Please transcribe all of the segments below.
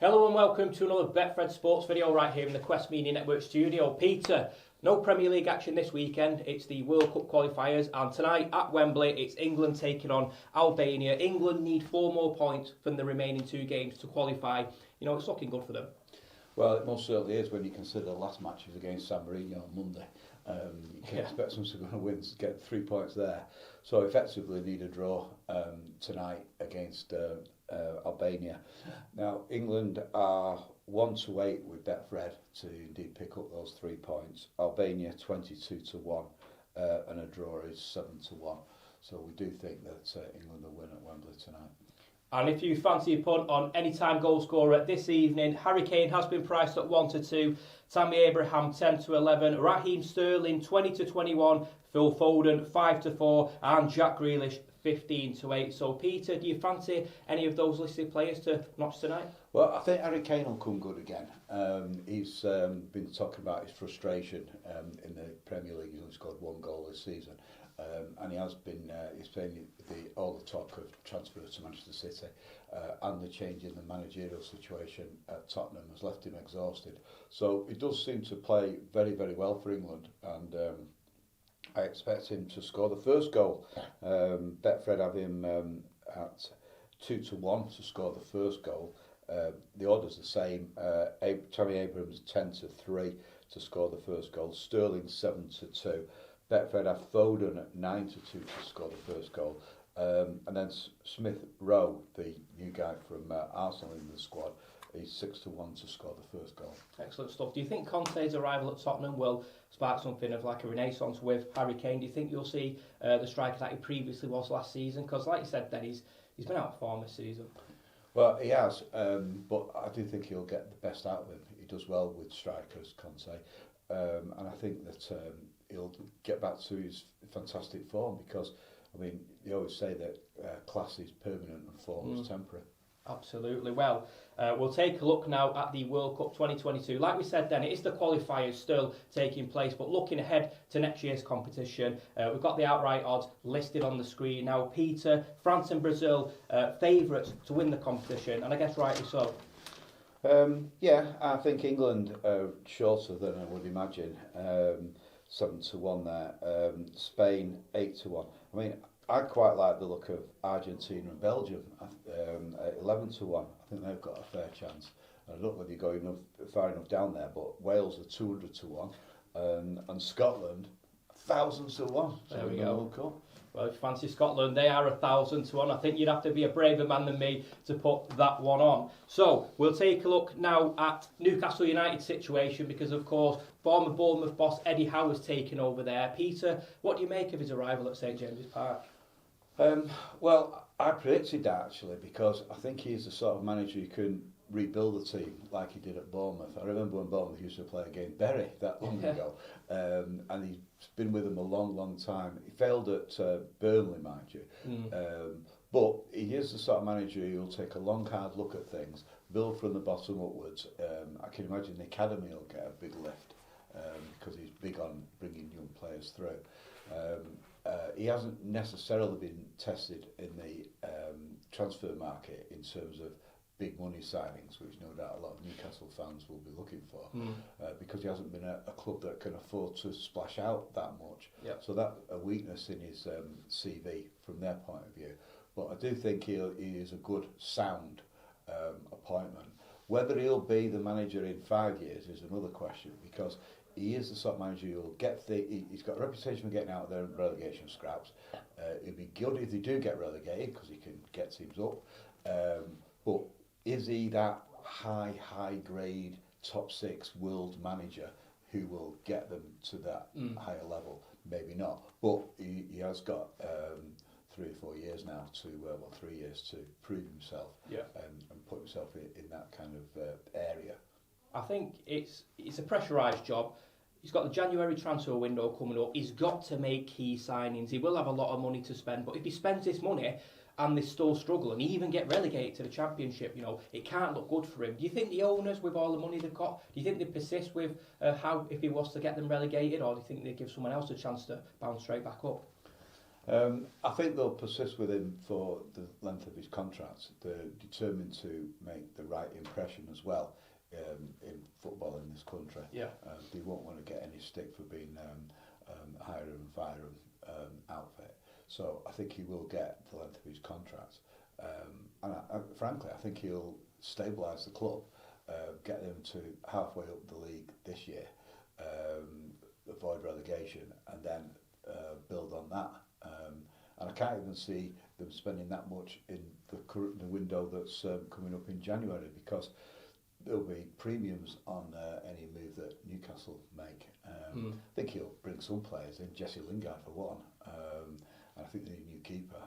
Hello and welcome to another Betfred Sports video right here in the Quest Media Network studio. Peter, no Premier League action this weekend. It's the World Cup qualifiers, and tonight at Wembley it's England taking on Albania. England need 4 more points from the remaining 2 games to qualify. You know, it's looking good for them. Well, it most certainly is when you consider the last match was against San Marino on Monday. You can expect them to go and win, get 3 points there. So effectively need a draw tonight against Albania. Now, England are 1-8 with Betfred to indeed pick up those 3 points. Albania 22-1 and a draw is 7-1. So we do think that England will win at Wembley tonight. And if you fancy a punt on any-time goal scorer this evening, Harry Kane has been priced at 1-2, Tammy Abraham 10-11, Raheem Sterling 20-21, Phil Foden 5-4, and Jack Grealish 15-8. So, Peter, do you fancy any of those listed players to notch tonight? Well, I think Harry Kane will come good again. He's been talking about his frustration in the Premier League. He's only scored 1 goal this season. And he has been, he's playing all the talk of transfer to Manchester City and the change in the managerial situation at Tottenham has left him exhausted. So he does seem to play very, very well for England, and I expect him to score the first goal. Betfred have him at 2-1 to score the first goal. The order's the same. Tammy Abrahams 10-3 to score the first goal. Sterling 7-2. Betfred have Foden at 9-2 to score the first goal. And then Smith Rowe, the new guy from Arsenal in the squad, is 6-1 to score the first goal. Excellent stuff. Do you think Conte's arrival at Tottenham will spark something of like a renaissance with Harry Kane? Do you think you'll see the striker that he previously was last season? Because like you said, then he's been out of form this season. Well, he has, but I do think he'll get the best out of him. He does well with strikers, Conte, and I think that he'll get back to his fantastic form, because, I mean, they always say that class is permanent and form is temporary. Absolutely. Well, we'll take a look now at the World Cup 2022. Like we said then, it is the qualifiers still taking place, but looking ahead to next year's competition, we've got the outright odds listed on the screen. Now, Peter, France and Brazil, favourites to win the competition, and I guess rightly so. Yeah, I think England are shorter than I would imagine. 7-1 there. Spain 8-1. I mean, I quite like the look of Argentina and Belgium at 11-1. I think they've got a fair chance. I don't know whether you go far enough down there, but Wales are 200-1, and Scotland 1,000-1. There we go. World Cup. Well, if you fancy Scotland, they are 1,000-1. I think you'd have to be a braver man than me to put that one on. So, we'll take a look now at Newcastle United's situation, because, of course, former Bournemouth boss Eddie Howe has taken over there. Peter, what do you make of his arrival at St James's Park? Well, I predicted that, actually, because I think he's the sort of manager who can rebuild the team like he did at Bournemouth. I remember when Bournemouth used to play against Bury that long ago, and he's been with them a long, long time. He failed at Burnley, mind you, but he is the sort of manager who will take a long, hard look at things, build from the bottom upwards. I can imagine the academy will get a big lift because he's big on bringing young players through. He hasn't necessarily been tested in the transfer market in terms of big money signings, which no doubt a lot of Newcastle fans will be looking for, because he hasn't been a club that can afford to splash out that much. Yep. So that's a weakness in his CV from their point of view. But I do think he is a good, sound appointment. Whether he'll be the manager in 5 years is another question, because he is the sort of manager who will get he's got a reputation for getting out of their relegation scraps. It'd be good if they do get relegated, because he can get teams up. But is he that high grade top 6 world manager who will get them to that higher level? Maybe not. But he has got 3 or 4 years now to 3 years to prove himself, and put himself in that kind of area. I think it's a pressurised job. He's got the January transfer window coming up. He's got to make key signings. He will have a lot of money to spend, but if he spends this money and they still struggle and even get relegated to the Championship, you know, it can't look good for him. Do you think the owners, with all the money they've got, do you think they persist with how if he was to get them relegated, or do you think they give someone else a chance to bounce straight back up? I think they'll persist with him for the length of his contract. They're determined to make the right impression as well in football in this country. Yeah. They won't want to get any stick for being hire and fire outfit. So I think he will get the length of his contract. And frankly, I think he'll stabilise the club, get them to halfway up the league this year, avoid relegation, and then build on that. And I can't even see them spending that much in the window that's coming up in January, because there'll be premiums on any move that Newcastle make. I think he'll bring some players in, Jesse Lingard for one, and I think they need a new keeper,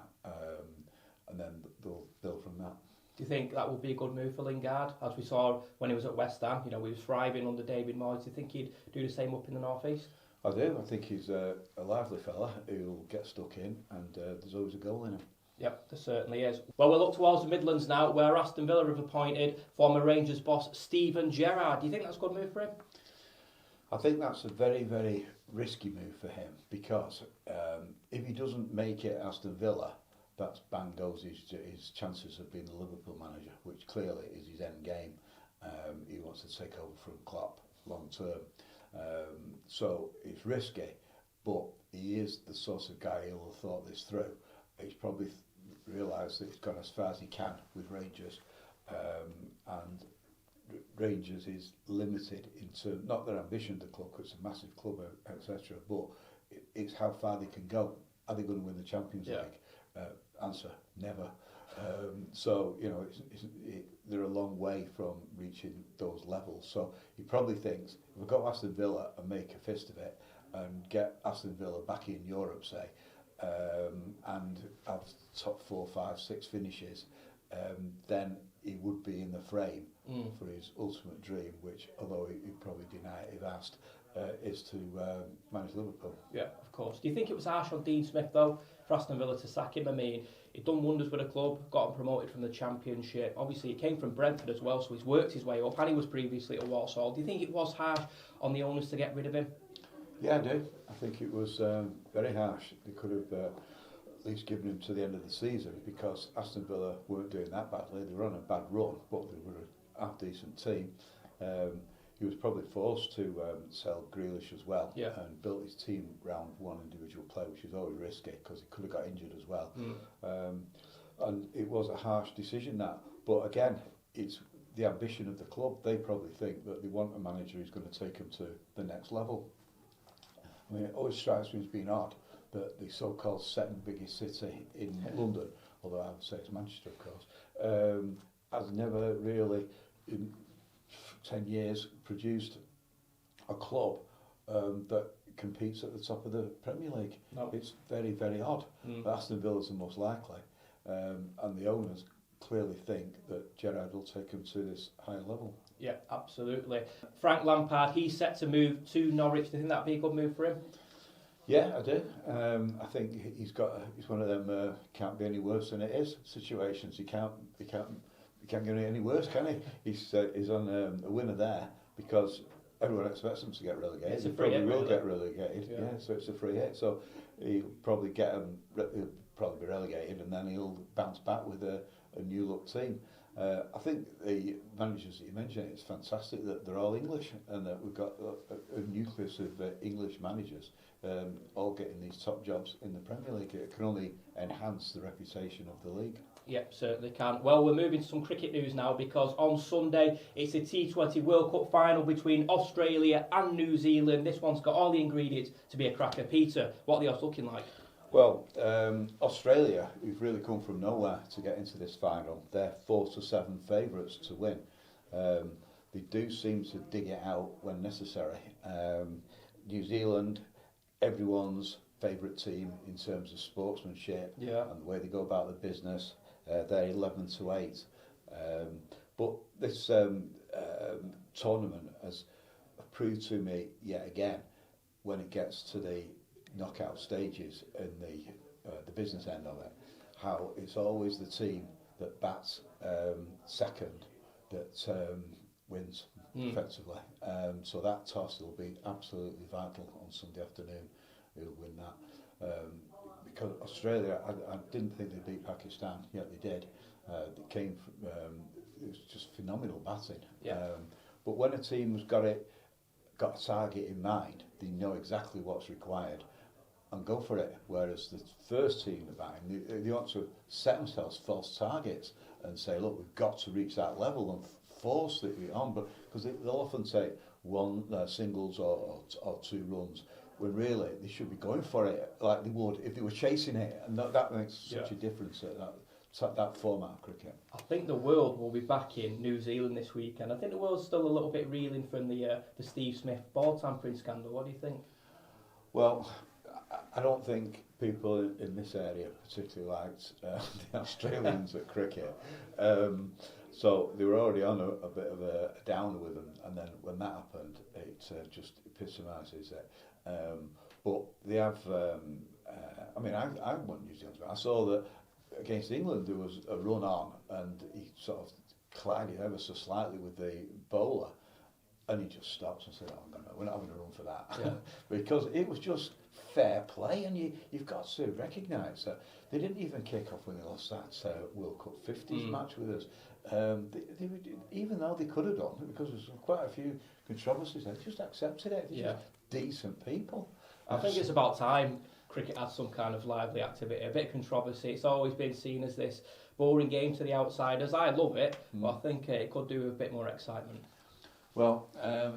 and then they'll build from that. Do you think that would be a good move for Lingard, as we saw when he was at West Ham? You know, he was thriving under David Moyes. Do you think he'd do the same up in the North East? I do. I think he's a lively fella who'll get stuck in, and there's always a goal in him. Yep, there certainly is. Well, we'll look towards the Midlands now, where Aston Villa have appointed former Rangers boss Steven Gerrard. Do you think that's a good move for him? I think that's a very, very risky move for him, because if he doesn't make it at Aston Villa, that's bang goes his chances of being the Liverpool manager, which clearly is his end game. He wants to take over from Klopp long term. So it's risky, but he is the sort of guy who will have thought this through. He's probably realised that he's gone as far as he can with Rangers, and Rangers is limited in terms, not their ambition, the club, because it's a massive club, etc., but it's how far they can go. Are they going to win the Champions League? Answer, never. So, you know, they're a long way from reaching those levels. So he probably thinks, if we go to Aston Villa and make a fist of it and get Aston Villa back in Europe, say, and have top 4, 5, 6 finishes, then he would be in the frame for his ultimate dream, which, although he'd probably deny it if asked, is to manage Liverpool. Yeah, of course. Do you think it was harsh on Dean Smith, though, for Aston Villa to sack him? I mean, he'd done wonders with the club, got him promoted from the Championship. Obviously, he came from Brentford as well, so he's worked his way up, and he was previously at Walsall. Do you think it was harsh on the owners to get rid of him? Yeah, I do. I think it was very harsh. They could have at least given him to the end of the season, because Aston Villa weren't doing that badly. They were on a bad run, but they were a half-decent team. He was probably forced to sell Grealish as well, and built his team around one individual player, which is always risky because he could have got injured as well. And it was a harsh decision, that. But again, it's the ambition of the club. They probably think that they want a manager who's going to take them to the next level. I mean, it always strikes me as being odd that the so-called second biggest city in London, although I would say it's Manchester, of course, has never really, in 10 years, produced a club that competes at the top of the Premier League. No. It's very, very odd. Aston Villa's the most likely, and the owners clearly think that Gerrard will take them to this higher level. Yeah, absolutely. Frank Lampard, he's set to move to Norwich. Do you think that'd be a good move for him? Yeah, I do. I think he's one of them can't be any worse than it is situations. He can't get any worse, can he? He's on a winner there, because everyone expects him to get relegated. It's a free hit, he probably will get relegated. Yeah, so it's a free hit. So he'll probably he'll probably be relegated, and then he'll bounce back with a new look team. I think the managers that you mentioned, it's fantastic that they're all English, and that we've got a nucleus of English managers all getting these top jobs in the Premier League. It can only enhance the reputation of the league. Yep, certainly can. Well, we're moving to some cricket news now, because on Sunday it's a T20 World Cup final between Australia and New Zealand. This one's got all the ingredients to be a cracker. Peter, what are the odds looking like? Well, Australia, who've really come from nowhere to get into this final, they're 4-7 favourites to win. They do seem to dig it out when necessary. New Zealand, everyone's favourite team in terms of sportsmanship and the way they go about the business. They're 11-8. But this tournament has proved to me yet again, when it gets to the knockout stages and the business end of it, how it's always the team that bats second that wins effectively. So that toss will be absolutely vital on Sunday afternoon. Who'll win that? because Australia, I didn't think they beat Pakistan, yet they did. They came from, it was just phenomenal batting. Yeah. But when a team's got a target in mind, they know exactly what's required and go for it. Whereas the first team are batting, they want to set themselves false targets and say, look, we've got to reach that level and force it on. But because they'll often take one singles or 2 runs, when really they should be going for it like they would if they were chasing it, and that makes such a difference at that format of cricket. I think the world will be back in New Zealand this weekend. I think the world's still a little bit reeling from the Steve Smith ball tampering scandal. What do you think? Well, I don't think people in this area particularly liked the Australians at cricket. So they were already on a bit of a downer with them, and then when that happened, it just epitomises it. But they have, I mean, I won New Zealand. I saw that against England there was a run on, and he sort of collided ever so slightly with the bowler, and he just stops and said, "Oh no, we're not having a run for that," because it was just fair play, and you've got to recognise that they didn't even kick off when they lost that World Cup 50s match with us. They even though they could have done, because there's quite a few controversies, they just accepted it. They're just decent people. I think it's about time cricket had some kind of lively activity, a bit of controversy. It's always been seen as this boring game to the outsiders. I love it, but I think it could do with a bit more excitement. Well,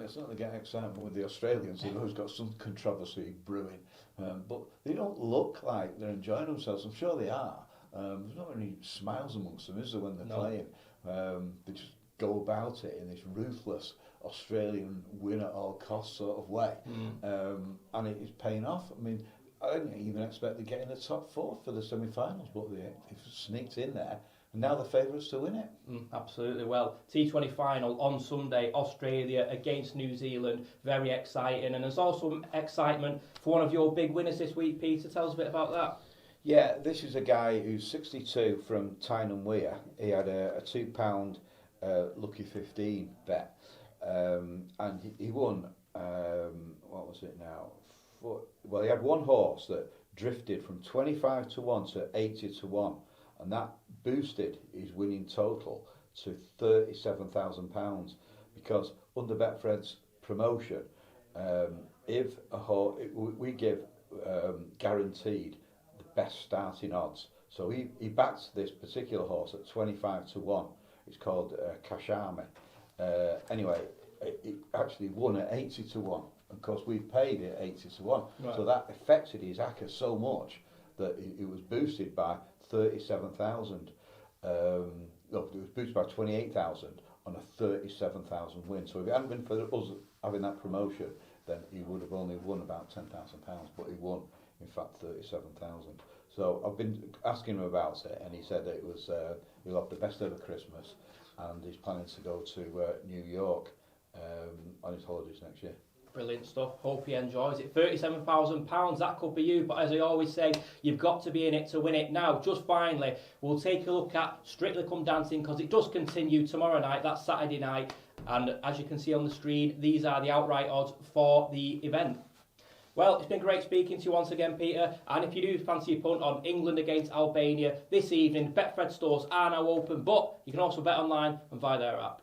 it's not to get excitement with the Australians, who's got some controversy brewing, but they don't look like they're enjoying themselves. I'm sure they are. There's not any smiles amongst them, is there, when they're playing? They just go about it in this ruthless Australian win at all costs sort of way, and it is paying off. I mean, I didn't even expect to get in the top 4 for the semi-finals, but they've sneaked in there, and now they're favourites to win it. Absolutely. Well, T20 final on Sunday, Australia against New Zealand, very exciting, and there's also excitement for one of your big winners this week, Peter. Tell us a bit about that. Yeah, this is a guy who's 62 from Tyne Weir. He had a £2 Lucky 15 bet, and he won, what was it now? Well, he had one horse that drifted from 25 to 1 to 80 to 1, and that boosted his winning total to £37,000, because under Betfred's promotion, if a horse, we give guaranteed the best starting odds. So he backed this particular horse at 25 to 1. It's called Kashami. Anyway, it actually won at 80 to 1. Of course, we paid it 80 to 1. Right. So that affected his ACCA so much that it was boosted by 37,000. No, it was boosted by 28,000 on a 37,000 win. So if it hadn't been for us having that promotion, then he would have only won about £10,000, but he won, in fact, 37,000. So I've been asking him about it, and he said that it was he'll have the best ever Christmas, and he's planning to go to New York on his holidays next year. Brilliant stuff. Hope he enjoys it. £37,000, that could be you. But as I always say, you've got to be in it to win it. Now, just finally, we'll take a look at Strictly Come Dancing, because it does continue tomorrow night. That's Saturday night. And as you can see on the screen, these are the outright odds for the event. Well, it's been great speaking to you once again, Peter. And if you do fancy a punt on England against Albania this evening, Betfred stores are now open, but you can also bet online and via their app.